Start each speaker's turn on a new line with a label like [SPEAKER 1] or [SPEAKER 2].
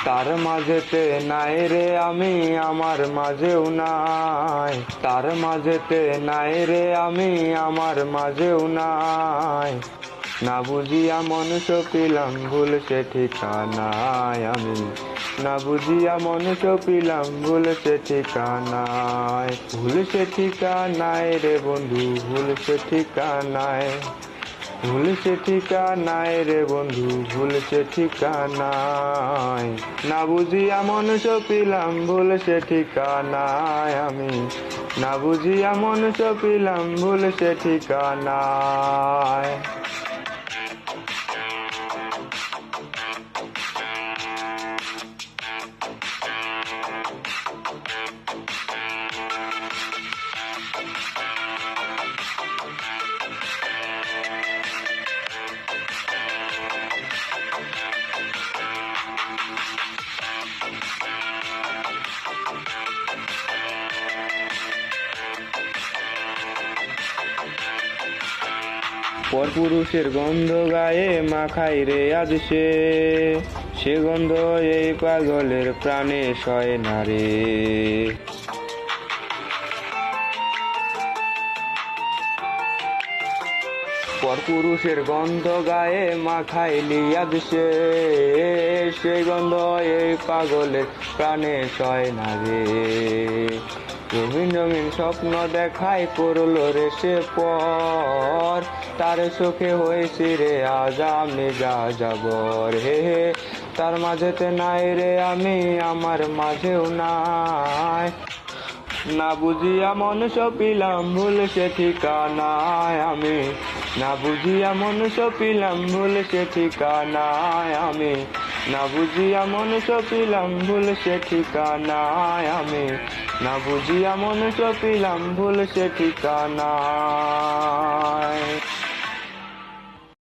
[SPEAKER 1] তার মাঝেতে নাই রে আমি, আমার মাঝেও নাই। তার মাঝেতে নাই রে আমি, আমার মাঝেও নাই। না বুঝিয়া মনুষ্য পিলাম ভুল সে ঠিকানায় আমি। না বুঝিয়া মনুষ্য পিলাম ভুল সে ঠিকানায়। ভুল সে ঠিকানায় রে বন্ধু, ভুল সে ঠিকানায়। ভুল সে ঠিকানায় রে বন্ধু, ভুল সে ঠিকানায়। না বুঝিয়া মনুষ্য পিলাম ভুল সে ঠিকানায় আমি। না বুঝিয়া মনুষ্য পিলাম ভুল সে ঠিকানায়। পরপুরুষের গন্ধ গায়ে মাখাই রে আজ সে, সে গন্ধ এই পাগলের প্রাণে সয় না রে। পরপুরুষের গন্ধ গায়ে মাখাইলি আজ সে, সে গন্ধ এই পাগলের প্রাণে সয় না রে। রঙিন রঙিন স্বপ্ন দেখাই পড়লো রে সে পর, তার চোখে হয়েছি রে আজ আমি যা যাবর। হে হে তার মাঝেতে নাই রে আমি, আমার মাঝেও নাই। না বুঝিয়া মনুষ্য পিলাম ভুল সে ঠিকানায় আমি। না বুঝিয়া মনুষ্য পিলাম ভুল সে ঠিকানায় আমি। না বুঝিয়া মনুষ্য পিলাম ভুল সে ঠিকানায় আমি। না বুঝিয়া মনুষ্য পিলাম ভুল সে ঠিকানায়।